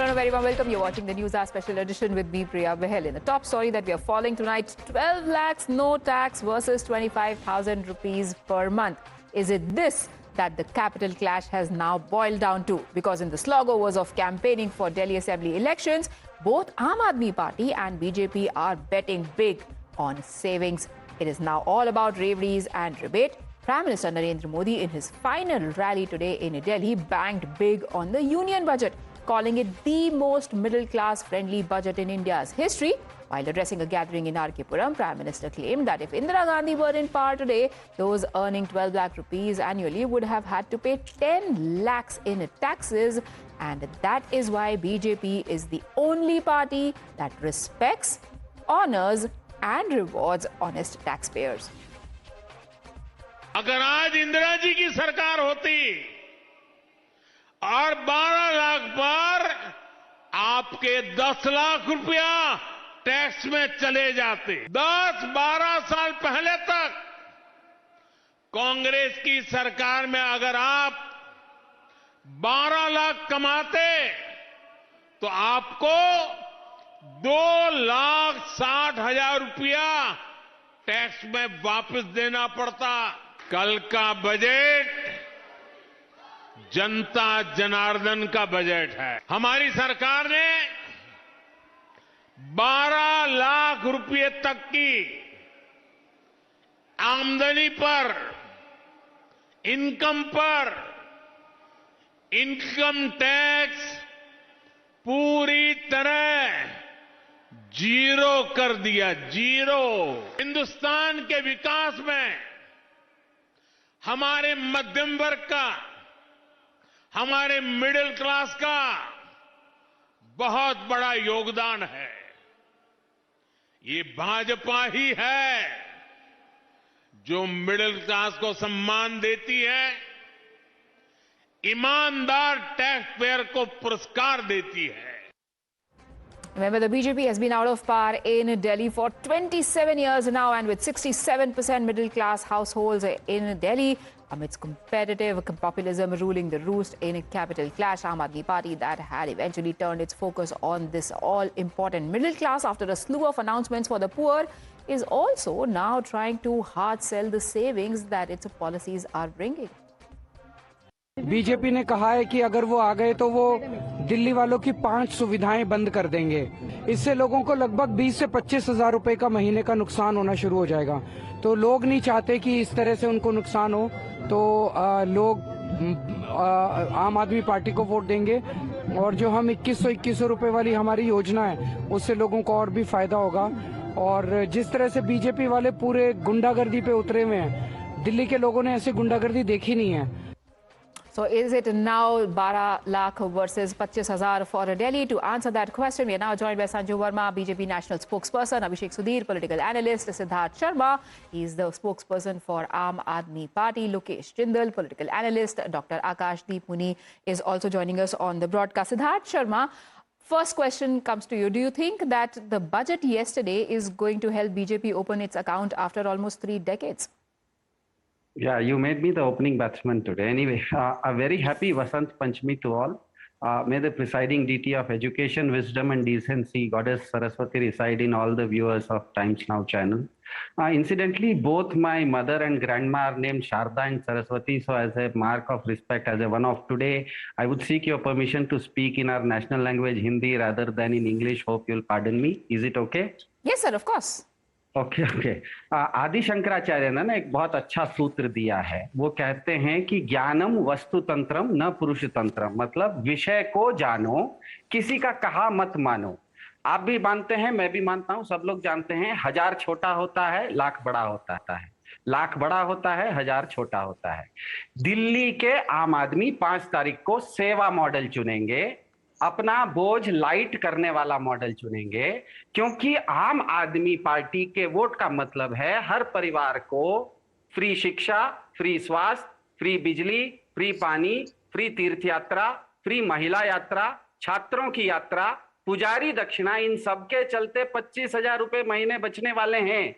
everyone, a very warm welcome. You're watching the News Hour Special Edition with me, Priya Behel. In the top story that we are following tonight, 12 lakhs no tax versus 25,000 rupees per month. Is it this that the capital clash has now boiled down to? Because in the slog overs of campaigning for Delhi Assembly elections, both Aam Aadmi Party and BJP are betting big on savings. It is now all about reveries and rebate. Prime Minister Narendra Modi, in his final rally today in Delhi, banged big on the union budget, calling it the most middle-class friendly budget in India's history. While addressing a gathering in R.K. Puram, Prime Minister claimed that if Indira Gandhi were in power today, those earning 12 lakh rupees annually would have had to pay 10 lakhs in taxes. And that is why BJP is the only party that respects, honors and rewards honest taxpayers. अगर आज इंदिरा जी की सरकार होती और 12 लाख पर आपके 10 लाख रुपया tax में चले जाते, 10-12 साल पहले तक कांग्रेस की सरकार में अगर आप 12 लाख कमाते तो आपको 2,60,000 रुपया टैक्स में वापस देना पड़ता। कल का बजट जनता जनार्दन का बजट है। हमारी सरकार ने 12 लाख रुपए तक की आमदनी पर, इनकम पर इनकम टैक्स पूरी तरह जीरो कर दिया, जीरो। हिंदुस्तान के विकास में हमारे मध्यम वर्ग का, हमारे मिडिल क्लास का बहुत बड़ा योगदान है। ये भाजपा ही है जो मिडिल क्लास को सम्मान देती है, ईमानदार टैक्स पेयर को पुरस्कार देती है। Remember, the BJP has been out of power in Delhi for 27 years now, and with 67% middle-class households in Delhi, amidst competitive populism ruling the roost in a capital clash, Aam Aadmi Party that had eventually turned its focus on this all-important middle class after a slew of announcements for the poor, is also now trying to hard sell the savings that its policies are bringing. BJP ने कहा है कि अगर वो आ गए तो वो दिल्ली वालों की 5 सुविधाएं बंद कर देंगे। इससे लोगों को लगभग 20 से 25 हजार रुपए का महीने का नुकसान होना शुरू हो जाएगा। तो लोग नहीं चाहते कि इस तरह से उनको नुकसान हो, तो लोग आम आदमी पार्टी को वोट देंगे। और जो हम 2100 रुपए वाली हमारी योजना है, उससे लोगों को और भी फायदा होगा। और जिस तरह से बीजेपी वाले पूरे गुंडागर्दी पे उतरे हुए हैं, दिल्ली के लोगों ने ऐसी गुंडागर्दी देखी नहीं है। So is it now 12 lakh versus 25,000 for Delhi? To answer that question, we are now joined by Sanju Verma, BJP national spokesperson, Abhishek Sudhir, political analyst, Siddharth Sharma, he is the spokesperson for Aam Aadmi Party, Lokesh Jindal, political analyst, Dr. Akash Deep Muni is also joining us on the broadcast. Siddharth Sharma, first question comes to you. Do you think that the budget yesterday is going to help BJP open its account after almost 3 decades? Yeah, you made me the opening batsman today. Anyway, a very happy Vasant Panchami to all. May the presiding deity of education, wisdom and decency, Goddess Saraswati, reside in all the viewers of Times Now channel. Incidentally, both my mother and grandma are named Sharda and Saraswati. So as a mark of respect, as a one of today, I would seek your permission to speak in our national language, Hindi, rather than in English. Hope you'll pardon me. Is it okay? Yes, sir, of course. Okay. आदि शंकराचार्य ने ना एक बहुत अच्छा सूत्र दिया है। वो कहते हैं कि ज्ञानम वस्तु तंत्रम न पुरुष तंत्रम, मतलब विषय को जानो, किसी का कहा मत मानो। आप भी मानते हैं, मैं भी मानता हूं, सब लोग जानते हैं, 1000 छोटा होता है, लाख बड़ा होता है। लाख बड़ा होता है, 1000 छोटा होता है। दिल्ली के आम आदमी 5 तारीख को सेवा मॉडल चुनेंगे, अपना बोझ लाइट करने वाला मॉडल चुनेंगे, क्योंकि आम आदमी पार्टी के वोट का मतलब है हर परिवार को फ्री शिक्षा, फ्री स्वास्थ्य, फ्री बिजली, फ्री पानी, फ्री तीर्थ यात्रा, फ्री महिला यात्रा, छात्रों की यात्रा, पुजारी दक्षिणा, इन सबके चलते 25,000 रुपए महीने बचने वाले हैं।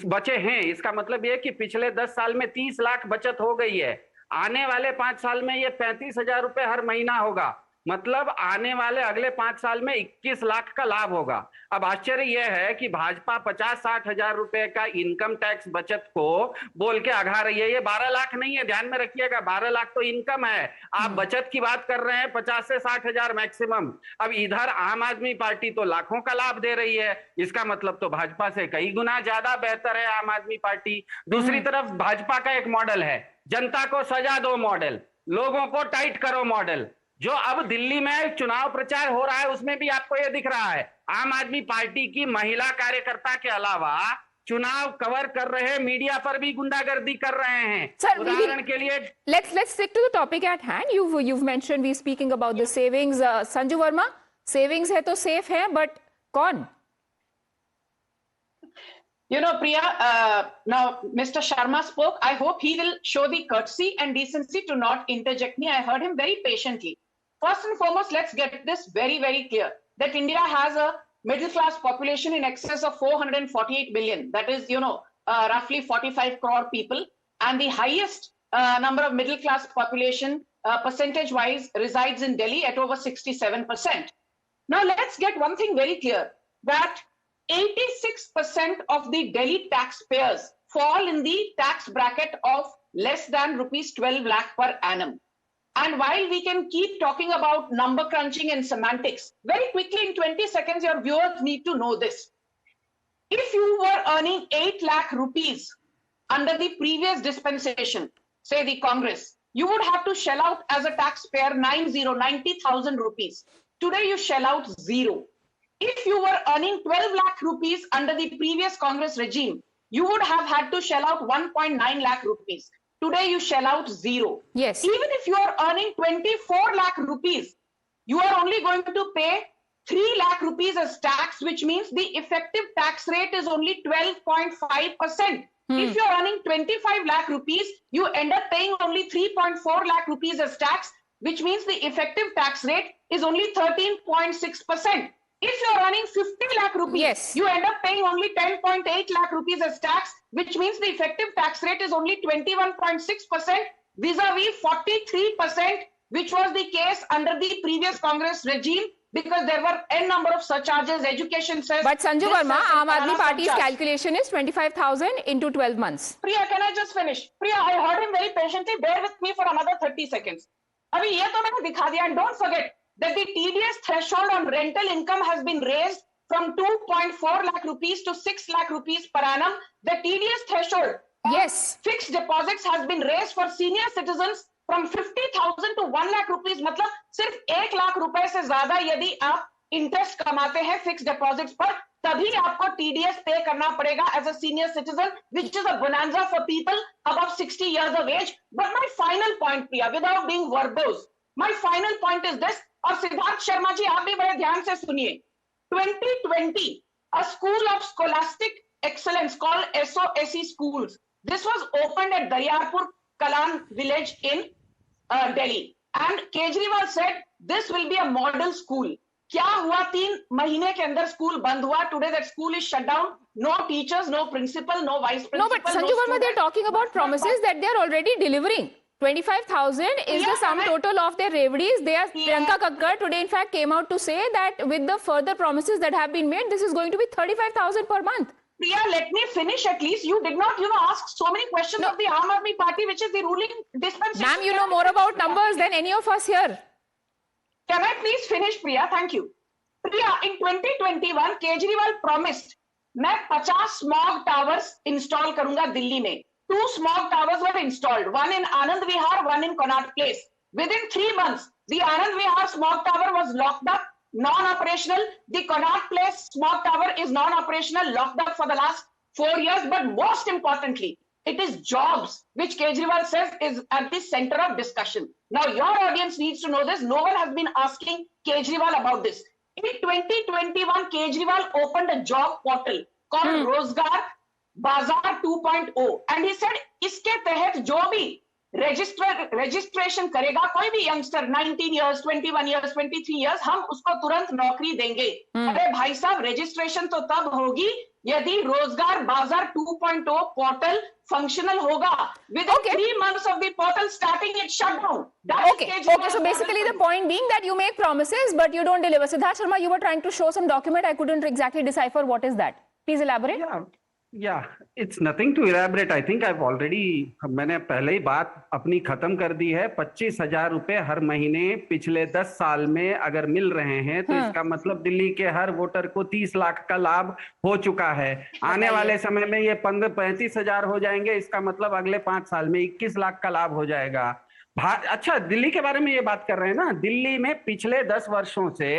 बचे हैं, इसका मतलब यह कि पिछले 10 साल में 30 लाख बचत हो गई है। आने वाले 5 साल में ये 35,000 रुपए हर महीना होगा। मतलब आने वाले अगले 5 साल में 21 लाख का लाभ होगा। अब आश्चर्य यह है कि भाजपा 50-60 हजार रुपए का इनकम टैक्स बचत को बोल के आघा रही है। ये 12 लाख नहीं है, ध्यान में रखिएगा, 12 लाख तो इनकम है। आप बचत की बात कर रहे हैं 50 से 60 हजार मैक्सिमम। अब इधर आम आदमी पार्टी तो लाखों का लाभ दे रही है, इसका मतलब तो भाजपा से कई गुना ज्यादा बेहतर है आम आदमी पार्टी। दूसरी तरफ भाजपा का एक मॉडल है, जनता को सजा दो मॉडल, लोगों को टाइट करो मॉडल। जो अब दिल्ली में चुनाव प्रचार हो रहा है उसमें भी आपको यह दिख रहा है, आम आदमी पार्टी की महिला कार्यकर्ता के अलावा चुनाव कवर कर रहे मीडिया पर भी गुंडागर्दी कर रहे हैं। उदाहरण के लिए let's stick to the topic at hand. You've mentioned we speaking about the savings. Sanju Verma, savings है तो safe है, but कौन? You know, Priya, now Mr. Sharma spoke. I hope he will show the courtesy and decency to not interject me. I heard him very patiently. First and foremost, let's get this very, very clear that India has a middle class population in excess of 448 million. That is, roughly 45 crore people. And the highest number of middle class population percentage wise resides in Delhi at over 67%. Now, let's get one thing very clear, that 86% of the Delhi taxpayers fall in the tax bracket of less than rupees 12 lakh per annum. And while we can keep talking about number crunching and semantics, very quickly in 20 seconds, your viewers need to know this. If you were earning 8 lakh rupees under the previous dispensation, say the Congress, you would have to shell out as a taxpayer 90,000 rupees. Today you shell out 0. If you were earning 12 lakh rupees under the previous Congress regime, you would have had to shell out 1.9 lakh rupees. Today you shell out 0. Yes. Even if you are earning 24 lakh rupees, you are only going to pay 3 lakh rupees as tax, which means the effective tax rate is only 12.5%. If you're earning 25 lakh rupees, you end up paying only 3.4 lakh rupees as tax, which means the effective tax rate is only 13.6%. If you're earning 50 lakh rupees, yes, you end up paying only 10.8 lakh rupees as tax, which means the effective tax rate is only 21.6% vis-a-vis 43%, which was the case under the previous Congress regime, because there were n number of surcharges, education cess. But Sanju Verma, Aam Aadmi Party's calculation is 25,000 into 12 months. Priya, can I just finish? Priya, I heard him very patiently. Bear with me for another 30 seconds. Abhi ye to maine dikha diya, and don't forget that the TDS threshold on rental income has been raised from 2.4 lakh rupees to 6 lakh rupees per annum. The TDS threshold on fixed deposits has been raised for senior citizens from 50,000 to 1 lakh rupees. मतलब सिर्फ 1 लाख रुपए से ज्यादा यदि आप interest कमाते हैं fix deposits पर, तभी आपको TDS पे करना पड़ेगा as a senior citizen, which is a bonanza for people above 60 years of age. But my final point, Priya, without being verbose, my final point is this, और सिद्धार्थ शर्मा जी आप भी बड़े ध्यान से सुनिए. 2020, a school of scholastic excellence called SOSE schools. This was opened at Daryarpur Kalan village in Delhi. And Kejriwal said this will be a model school. क्या हुआ 3 महीने के अंदर स्कूल बंद हुआ. Today that school is shut down. No teachers, no principal, no vice principal. No, but Sanju Verma, they're talking about promises that they're already delivering. 25,000 is the sum total of their revenues. Priyanka Kakkar today in fact came out to say that with the further promises that have been made, this is going to be 35,000 per month. Priya, let me finish at least. You did not, ask so many questions of the Aam Aadmi Party, which is the ruling dispensation. Ma'am, you know more about numbers than any of us here. Can I please finish, Priya? Thank you. Priya, in 2021, Kejriwal promised, मैं 50 smog towers install करूंगा दिल्ली में. 2 smog towers were installed, one in Anand Vihar, one in Connaught Place. Within 3 months, the Anand Vihar smog tower was locked up, non-operational. The Connaught Place smog tower is non-operational, locked up for the last 4 years. But most importantly, it is jobs, which Kejriwal says is at the center of discussion. Now, your audience needs to know this. No one has been asking Kejriwal about this. In 2021, Kejriwal opened a job portal called Rozgar Bazaar 2.0, and he said, इसके तहत जो भी registration करेगा कोई भी youngster 19 years, 21 years, 23 years, हम उसको तुरंत नौकरी देंगे. अरे भाई साहब, registration तो तब होगी यदि रोजगार बाजार 2.0 पोर्टल फंक्शनल होगा, within 3 months of the portal starting, it shut down. Okay, so basically the point being that you make promises but you don't deliver. Siddharth Sharma, you were trying to show some document. I couldn't exactly decipher what is that. Please elaborate. Yeah, it's nothing to elaborate. I think मैंने पहले ही बात अपनी खत्म कर दी है। 25,000 रुपए हर महीने पिछले 10 साल में अगर मिल रहे हैं तो इसका मतलब दिल्ली के हर वोटर को 30 लाख का लाभ हो चुका है। आने वाले समय में ये 35,000 हो जाएंगे, इसका मतलब अगले 5 साल में 21 लाख का लाभ हो जाएगा। अच्छा, दिल्ली के बारे में ये बात कर रहे हैं ना, दिल्ली में पिछले 10 वर्षों से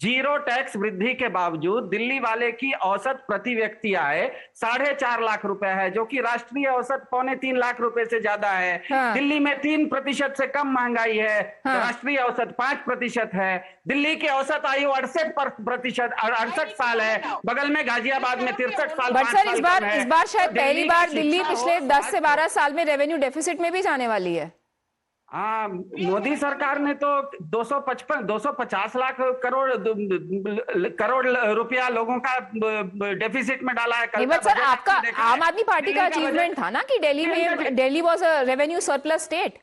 जीरो टैक्स वृद्धि के बावजूद दिल्ली वाले की औसत प्रति व्यक्ति आय 4.5 लाख रुपए है, जो कि राष्ट्रीय औसत 2.25 लाख रुपए से ज्यादा है। दिल्ली में 3% से कम महंगाई है, राष्ट्रीय औसत 5% है। दिल्ली की औसत आयु 68 साल है, बगल में गाजियाबाद में 63 साल। बट सर, इस बार शायद पहली बार दिल्ली पिछले 10 से 12 साल में रेवेन्यू डेफिसिट में भी जाने वाली है। हाँ, मोदी सरकार ने तो 250 लाख करोड़ रुपया लोगों का डेफिसिट में डाला है। बट सर, आपका आम आदमी पार्टी का अचीवमेंट था ना कि Delhi was a revenue surplus state.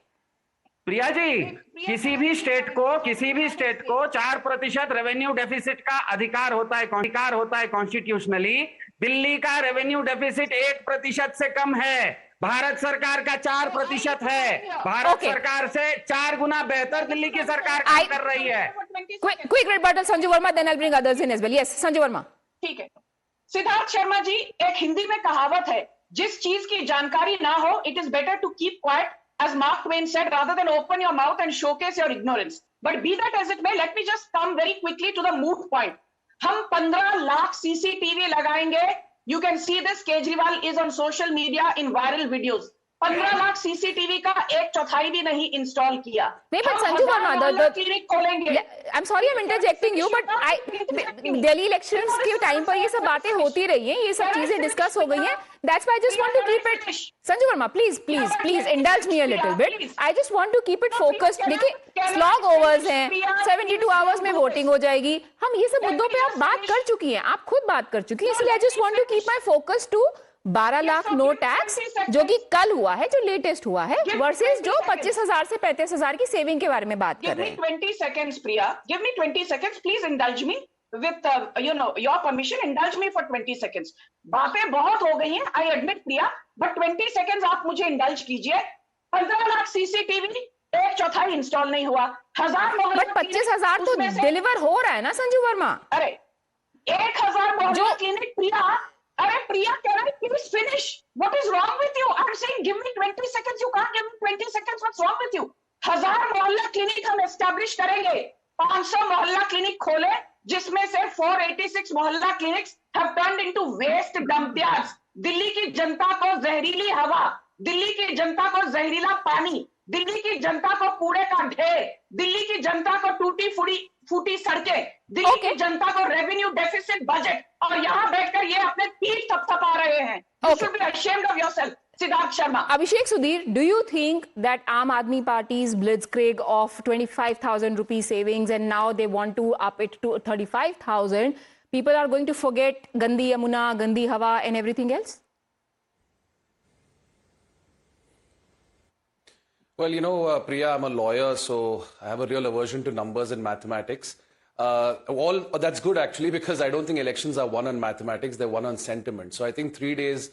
Priya ji, किसी भी स्टेट को 4% रेवेन्यू डेफिसिट का अधिकार होता है कॉन्स्टिट्यूशनली। दिल्ली का रेवेन्यू डेफिसिट 1% से कम है, भारत सरकार का 4% है। भारत सरकार से 4 गुना बेहतर दिल्ली की सरकार काम कर रही है। Quick rebuttal, Sanju Verma, then I'll bring others in as well. Yes, Sanju Verma. ठीक है। सिद्धार्थ शर्मा जी, एक हिंदी में कहावत है, जिस चीज की जानकारी ना हो, it is better to keep quiet, as Mark Twain said, rather than open your mouth and showcase your ignorance. But be that as it may, let me just come very quickly to the moot point. हम 15 lakh CCTV लगाएंगे। You can see this. Kejriwal is on social media in viral videos. 15 lakh CCTV का 1/4 भी नहीं install किया। नहीं, but Sanju Verma, clinic खोलेंगे। I'm sorry I'm interjecting you, but Delhi elections के time पर ये सब बातें होती रही हैं, ये सब चीजें डिस्कस हो गई हैं। That's why I just want to keep it. Sanju Verma, please indulge me a little bit. I just want to keep it focused. देखिए, slog overs हैं, 72 hours में वोटिंग हो जाएगी। हम ये सब मुद्दों पे आप बात कर चुकी हैं, आप खुद बात कर चुकी हैं, इसलिए I just want to keep my focus to 12 lakh no tax जो कि कल हुआ है, जो लेटेस्ट हुआ है, वर्सेस जो 25,000 से 35,000 की सेविंग के बारे में बात कर रहे हैं। 20 seconds, Priya. Give me 20 seconds. Please indulge me with your permission. Indulge me for 20 seconds. बातें बहुत हो गई हैं, I admit, Priya, but 20 seconds आप मुझे indulge कीजिए। 15 लाख CCTV 1/4 इंस्टॉल नहीं हुआ। 1000 बट 25,000 तो डिलीवर हो रहा है ना संजू वर्मा। अरे 1000 मोहल्ला क्लिनिक, प्रिया, अरे प्रिया, can I please finish? What is wrong with you? I'm saying give me 20 seconds. You can't give me 20 seconds. What's wrong with you? 1000 मोहल्ला क्लिनिक हम एस्टैब्लिश करेंगे। 500 मोहल्ला क्लिनिक खोले, जिसमें से 486 मोहल्ला clinics have turned into waste dump yards. Delhi की जनता को जहरीली हवा, दिल्ली की जनता को जहरीला पानी, दिल्ली की जनता को कूड़े का ढेर, दिल्ली की जनता को टूटी फूटी सड़कें, दिल्ली की जनता को रेवेन्यू डेफिसिट बजट, और यहाँ बैठकर ये अपने पीठ थपथपा रहे हैं। You should be ashamed of yourself, Siddharth Sharma. Abhishek Sudhir, do you think that Aam Aadmi Party's blitzkrieg of 25,000 rupee savings and now they want to up it to 35,000, people are going to forget Gandi Yamuna, Gandi Hawa and everything else? Well, you know, Priya, I'm a lawyer, so I have a real aversion to numbers and mathematics. That's good, actually, because I don't think elections are won on mathematics, they're won on sentiment. So I think 3 days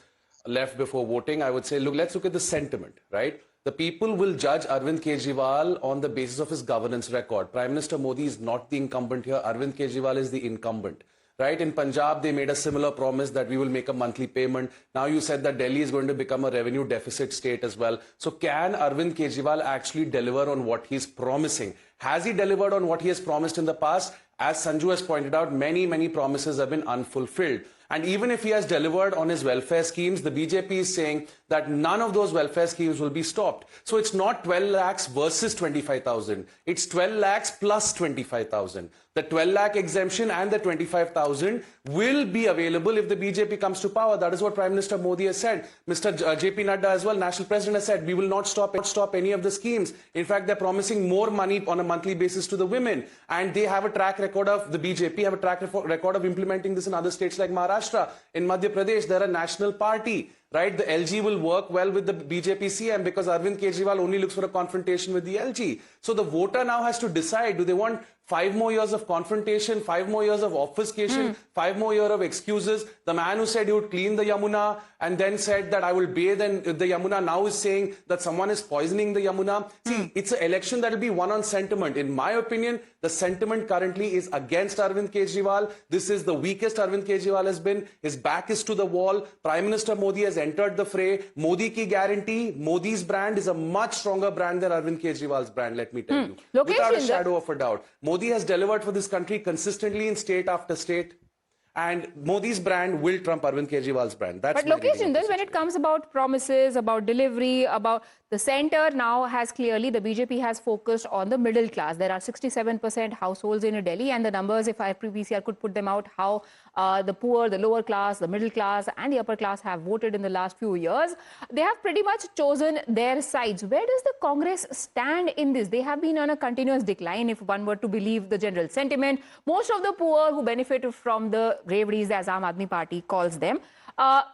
left before voting, I would say, look, let's look at the sentiment, right? The people will judge Arvind Kejriwal on the basis of his governance record. Prime Minister Modi is not the incumbent here. Arvind Kejriwal is the incumbent. Right? In Punjab, they made a similar promise that we will make a monthly payment. Now you said that Delhi is going to become a revenue deficit state as well. So can Arvind Kejriwal actually deliver on what he's promising? Has he delivered on what he has promised in the past? As Sanju has pointed out, many promises have been unfulfilled. And even if he has delivered on his welfare schemes, the BJP is saying that none of those welfare schemes will be stopped. So it's not 12 lakhs versus 25,000. It's 12 lakhs plus 25,000. The 12 lakh exemption and the 25,000 will be available if the BJP comes to power. That is what Prime Minister Modi has said. Mr. JP Nadda as well, National President, has said, we will not stop any of the schemes. In fact, they're promising more money on a monthly basis to the women. And they have a track record of, the BJP have a track record of implementing this in other states like Maharashtra. In Madhya Pradesh, they're a national party. Right, the LG will work well with the BJP CM because Arvind Kejriwal only looks for a confrontation with the LG. So the voter now has to decide, do they want 5 more years of confrontation, 5 more years of obfuscation, 5 more years of excuses? The man who said he would clean the Yamuna and then said that I will bathe in the Yamuna now is saying that someone is poisoning the Yamuna. See, it's an election that will be won on sentiment. In my opinion, the sentiment currently is against Arvind Kejriwal. This is the weakest Arvind Kejriwal has been. His back is to the wall. Prime Minister Modi has entered the fray. Modi ki guarantee, Modi's brand is a much stronger brand than Arvind Kejriwal's brand, let me tell you. Without a shadow of a doubt. Modi has delivered for this country consistently in state after state. And Modi's brand will trump Arvind Kejriwal's brand. That's but Lokesh, when it comes about promises, about delivery, about the center now has clearly, the BJP has focused on the middle class. There are 67% households in Delhi, and the numbers, if IPVCR could put them out, how the poor, the lower class, the middle class and the upper class have voted in the last few years. They have pretty much chosen their sides. Where does the Congress stand in this? They have been on a continuous decline, if one were to believe the general sentiment. Most of the poor who benefited from the Revdis, as Aam Aadmi Party calls them,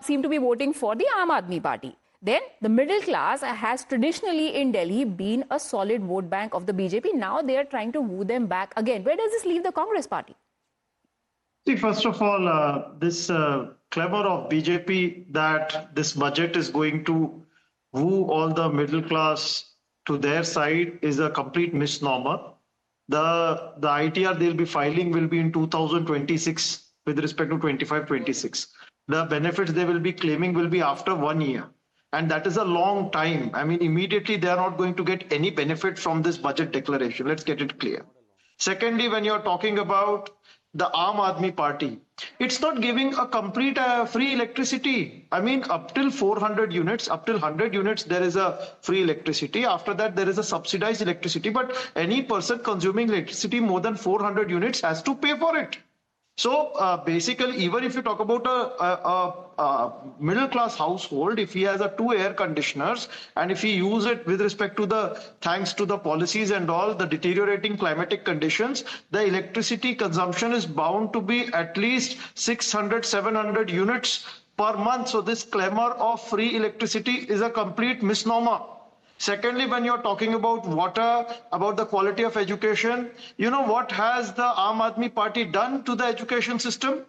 seem to be voting for the Aam Aadmi Party. Then the middle class has traditionally in Delhi been a solid vote bank of the BJP. Now they are trying to woo them back again. Where does this leave the Congress party? See, first of all, this clamor of BJP that this budget is going to woo all the middle class to their side is a complete misnomer. The ITR they'll be filing will be in 2026 with respect to 25-26. The benefits they will be claiming will be after 1 year. And that is a long time. I mean, immediately they are not going to get any benefit from this budget declaration. Let's get it clear. Secondly, when you're talking about the Aam Aadmi Party, it's not giving a complete free electricity. I mean, up till 400 units, up till 100 units, there is a free electricity. After that, there is a subsidized electricity. But any person consuming electricity more than 400 units has to pay for it. So basically, even if you talk about a middle class household, if he has 2 air conditioners and if he use it with respect to thanks to the policies and all the deteriorating climatic conditions, the electricity consumption is bound to be at least 600-700 units per month. So this clamor of free electricity is a complete misnomer. Secondly, when you're talking about water, about the quality of education, you know what has the Aam Aadmi Party done to the education system?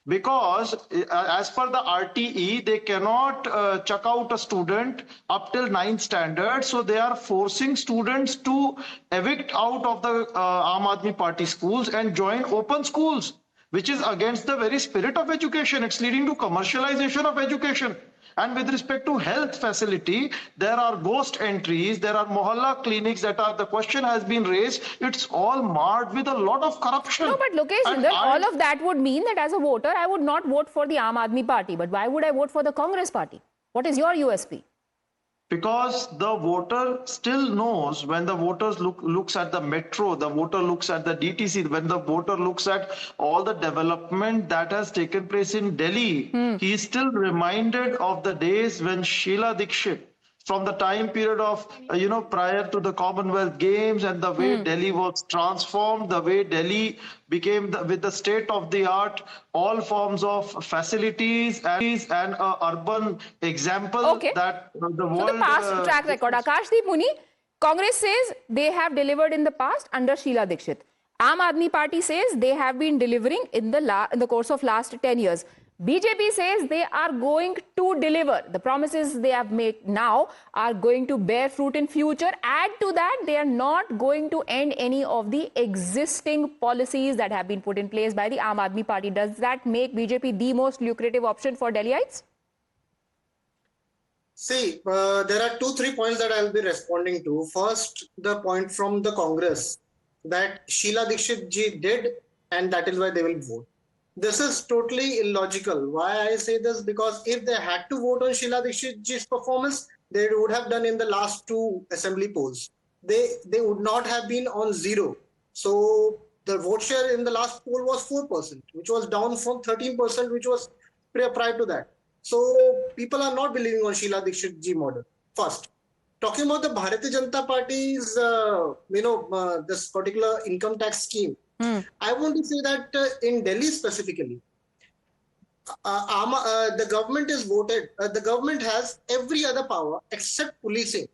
Because as per the RTE, they cannot chuck out a student up till 9th standard. So they are forcing students to evict out of the Aam Aadmi Party schools and join open schools, which is against the very spirit of education. It's leading to commercialization of education. And with respect to health facility, there are ghost entries, there are mohalla clinics that are, the question has been raised, it's all marred with a lot of corruption. No, but Lokesh, all of that would mean that as a voter, I would not vote for the Aam Aadmi Party. But why would I vote for the Congress party? What is your USP? Because the voter still knows, when the voters looks at the metro, the voter looks at the DTC, when the voter looks at all the development that has taken place in Delhi, he is still reminded of the days when Sheila Dikshit, from the time period of, prior to the Commonwealth Games, and the way Delhi was transformed, the way Delhi became, with the state of the art, all forms of facilities and an urban example that the world... So the past track record, Akashdeep Muni, Congress says they have delivered in the past under Sheila Dikshit. Aam Aadmi Party says they have been delivering in the course of last 10 years. BJP says they are going to deliver. The promises they have made now are going to bear fruit in future. Add to that, they are not going to end any of the existing policies that have been put in place by the Aam Aadmi Party. Does that make BJP the most lucrative option for Delhiites? See, there are 2-3 points that I will be responding to. First, the point from the Congress that Sheila Dikshit ji did, and that is why they will vote. This is totally illogical. Why I say this? Because if they had to vote on Sheila Dikshit ji's performance, they would have done in the last 2 assembly polls. They would not have been on 0. So The vote share in the last poll was 4%, which was down from 13%, which was prior to that. So people are not believing on Sheila Dikshit ji model. First, talking about the Bharatiya Janata Party's, this particular income tax scheme, I want to say that in Delhi specifically, the government is voted. The government has every other power except policing.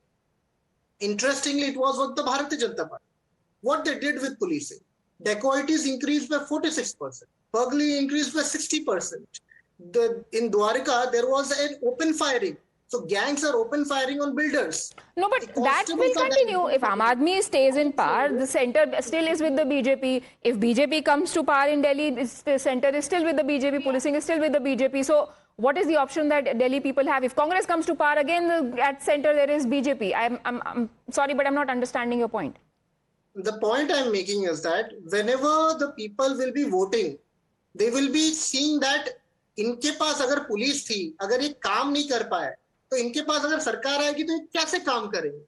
Interestingly, it was with the Bharatiya Janata Party. What they did with policing, dacoities increased by 46%, burglary increased by 60%. In Dwarka, there was an open firing. So gangs are open firing on builders. No, but that will continue. If Aam Aadmi stays in power, the centre still is with the BJP. If BJP comes to power in Delhi, the centre is still with the BJP, policing is still with the BJP. So what is the option that Delhi people have? If Congress comes to power again, at centre there is BJP. I'm sorry, but I'm not understanding your point. The point I'm making is that whenever the people will be voting, they will be seeing that इनके पास अगर police थी, अगर ये काम नहीं कर पाए, तो इनके पास अगर सरकार आएगी तो ये कैसे काम करेंगे?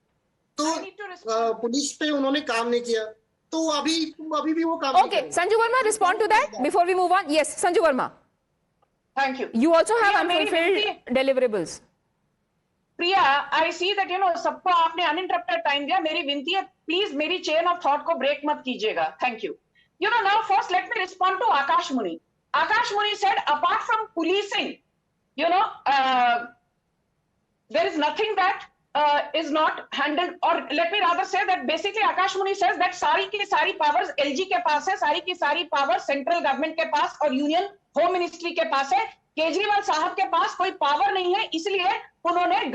तो पुलिस पे उन्होंने काम नहीं किया, तो अभी भी वो काम नहीं करेंगे. Okay, Sanju Verma, respond to that before we move on. Yes, Sanju Verma. Thank you. You also have unfulfilled deliverables. Priya, I see that सबको आपने uninterrupted time दिया. मेरी विनती है, please मेरी chain of thought को break मत कीजिएगा. Thank you. Now first let me respond to Akash Muni. Akash Muni said, apart from policing, there is nothing that is not handled, or let me rather say that basically Akash Muni says that सारी की सारी powers LG के पास है, सारी की सारी powers central government के पास और union home ministry के पास है. केजरीवाल साहब के पास कोई पावर नहीं है, इसलिए उन्होंने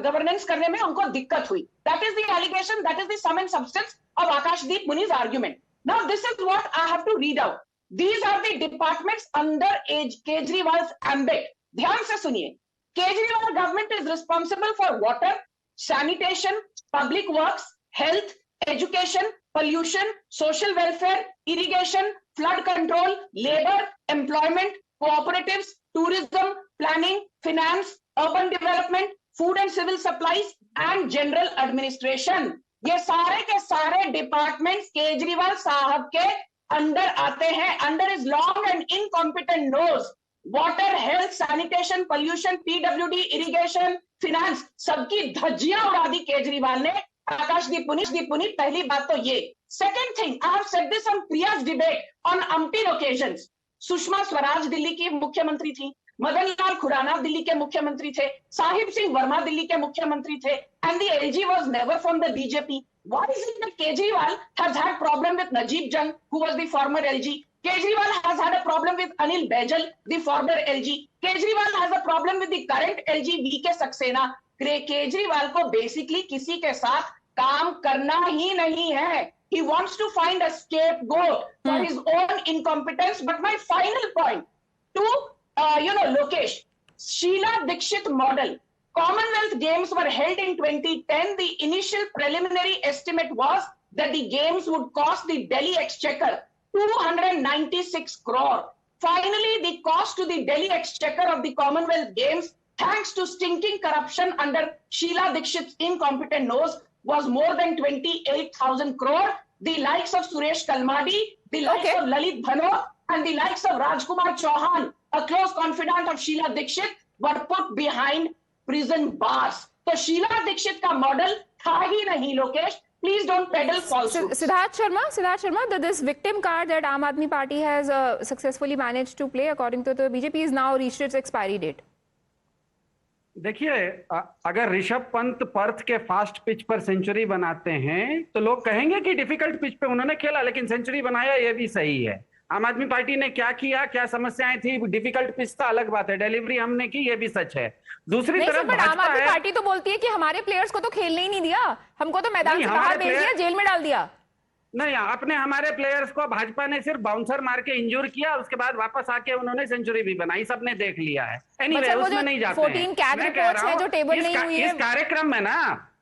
गवर्नेंस करने में उनको दिक्कत हुई. That is the allegation, that is the sum and substance of Akashdeep Muni's argument. Now this is what I have to read out. These are the departments under Kejriwal's ambit. ध्यान से सुनिए. Kejriwal government is responsible for water, sanitation, public works, health, education, pollution, social welfare, irrigation, flood control, labor, employment, cooperatives, tourism, planning, finance, urban development, food and civil supplies, and general administration. ये सारे के सारे departments Kejriwal साहब के अंदर आते हैं. Under his long and incompetent nose, water, health, sanitation, pollution, PWD, irrigation, finance, सबकी धज्जियां उड़ा दी केजरीवाल ने. आकाशदीप पुनी, पहली बात तो ये. Second thing, I have said this on Priya's debate on umpteen occasions. Sushma Swaraj Delhi की मुख्यमंत्री थी, मदन लाल खुराना दिल्ली के मुख्यमंत्री थे, साहिब सिंह वर्मा दिल्ली के मुख्यमंत्री थे, and the LG was never from the BJP. Why is it that Kejriwal has had problem with Najib Jung, who was the former LG? Kejriwal has had a problem with Anil Baijal, the former LG. Kejriwal has a problem with the current LG, VK Saxena. Kejriwal को basically किसी के साथ काम करना ही नहीं है. He wants to find a scapegoat for his own incompetence. But my final point to Lokesh, Sheila Dikshit model. Commonwealth Games were held in 2010. The initial preliminary estimate was that the games would cost the Delhi Exchequer 296 crore. Finally, the cost to the Delhi Exchequer of the Commonwealth Games, thanks to stinking corruption under Sheila Dikshit's incompetent nose, was more than 28,000 crore. The likes of Suresh Kalmadi, the likes of Lalit Bhanot, and the likes of Rajkumar Chauhan, a close confidant of Sheila Dikshit, were put behind prison bars. So Sheila Dikshit ka model tha hi nahi, Lokesh. Please don't peddle falsehoods. Siddharth Sharma, this victim card that Aam Aadmi Party has successfully managed to play, according to the BJP, is now reached its expiry date. देखिए, अगर Rishabh Pant Perth के fast pitch पर century बनाते हैं तो लोग कहेंगे कि डिफिकल्ट पिच पे उन्होंने खेला लेकिन सेंचुरी बनाया, ये भी सही है. आम आदमी पार्टी ने क्या किया, क्या समस्याएं थी, डिफिकल्ट पिच था अलग बात है, डिलीवरी हमने की, ये भी सच है. दूसरी तरफ आम आदमी पार्टी तो बोलती है कि हमारे प्लेयर्स को तो खेलने ही नहीं दिया, हमको तो मैदान से बाहर भेज दिया, जेल में डाल दिया. नहीं, आपने हमारे प्लेयर्स को, भाजपा ने सिर्फ बाउंसर मार के इंजूर किया, उसके बाद वापस आके उन्होंने सेंचुरी भी बनाई, सबने देख लिया है. एनीवे, उसमें नहीं जाते हैं. 14 कैच रिपोर्ट्स हैं जो टेबल नहीं हुई है. इस कार्यक्रम में ना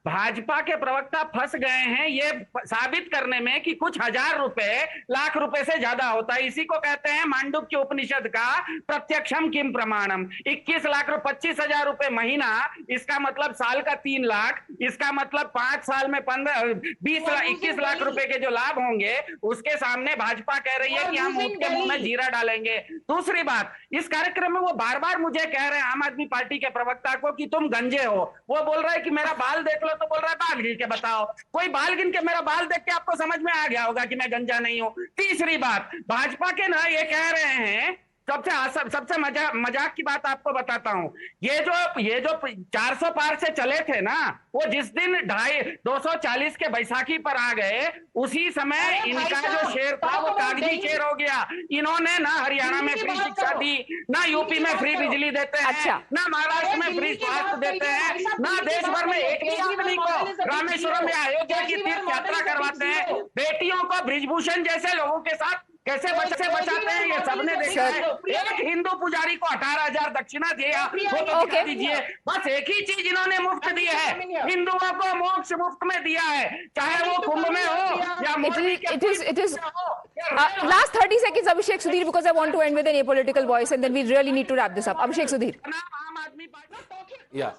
भाजपा के प्रवक्ता फंस गए हैं ये साबित करने में कि कुछ हजार रुपए लाख रुपए से ज्यादा होता है। इसी को कहते हैं मांडुक्य उपनिषद का प्रत्यक्षम किम प्रमाणम। 21 लाख 25,000 रुपए महीना, इसका मतलब साल का 3 लाख, इसका मतलब 5 साल में 21 लाख रुपए के जो लाभ होंगे उसके सामने भाजपा कह रही है कि हम ऊंट के मुंह में जीरा डालेंगे। दूसरी बात, इस कार्यक्रम में वो बार बार मुझे कह रहे हैं आम आदमी पार्टी के प्रवक्ता को कि तुम गंजे हो। वो बोल रहा है कि मेरा बाल देख लो, तो बोल रहा है बाल गिन के बताओ। कोई बाल गिन के मेरा बाल देख के आपको समझ में आ गया होगा कि मैं गंजा नहीं हूं। तीसरी बात, भाजपा के ना ये कह रहे हैं, सबसे मजाक की बात आपको बताता हूं, ये जो 400 पार से चले थे ना, वो जिस दिन 240 के बैसाखी पर आ गए उसी समय इनका जो शेर था वो कागजी शेर हो गया। इन्होंने ना हरियाणा में फ्री शिक्षा दी, ना यूपी में फ्री बिजली देते हैं, ना महाराष्ट्र में फ्री स्वास्थ्य देते हैं, ना देश भर में एक भी आदमी को रामेश्वरम में अयोध्या की तीर्थ यात्रा करवाते हैं। बेटियों को ब्रिजभूषण जैसे लोगों के साथ कैसे बचाते हैं ये सबने देखा है। एक हिंदू पुजारी को 18,000 दक्षिणा दिया, वो तो दिखा दीजिए। बस एक ही चीज इन्होंने मुफ्त दी है, हिंदुओं को मोक्ष मुफ्त में दिया है, चाहे वो कुंभ में हो या it is last 30 seconds, Abhishek Sudhir, because I want to end with an apolitical voice and then we really need to wrap this up. Abhishek Sudhir. Yeah.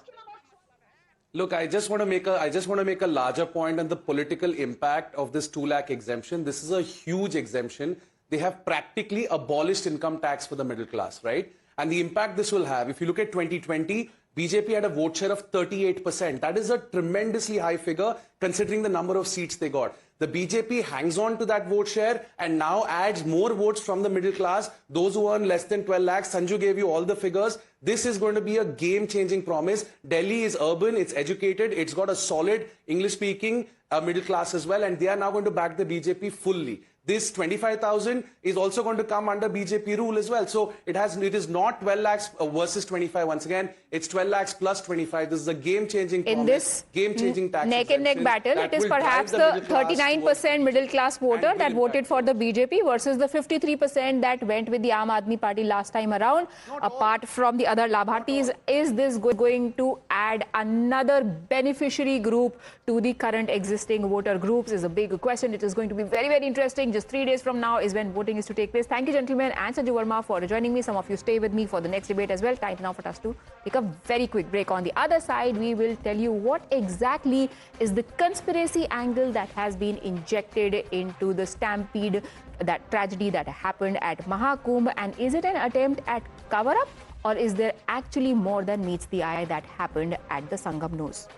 Look, I just want to make a larger point on the political impact of this 2 lakh exemption. This is a huge exemption. They have practically abolished income tax for the middle class, right? And the impact this will have, if you look at 2020, BJP had a vote share of 38%. That is a tremendously high figure considering the number of seats they got. The BJP hangs on to that vote share and now adds more votes from the middle class, those who earn less than 12 lakhs. Sanju gave you all the figures. This is going to be a game-changing promise. Delhi is urban, it's educated, it's got a solid English-speaking middle class as well, and they are now going to back the BJP fully. This 25,000 is also going to come under BJP rule as well. So it is not 12 lakhs versus 25. Once again, it's 12 lakhs plus 25. This is a game-changing promise. In this game-changing tax neck and neck battle, it is perhaps the 39% middle class voter that voted for the BJP versus the 53% that went with the Aam Aadmi Party last time around. Apart from the other Labhartis, is this going to add another beneficiary group to the current existing voter groups is a big question. It is going to be very, very interesting. Just 3 days from now is when voting is to take place. Thank you, gentlemen, and Sanju Verma for joining me. Some of you stay with me for the next debate as well. Time now for us to take a very quick break. On the other side, we will tell you what exactly is the conspiracy angle that has been injected into the stampede, that tragedy that happened at Mahakumbh, and is it an attempt at cover-up, or is there actually more than meets the eye that happened at the Sangam Nose?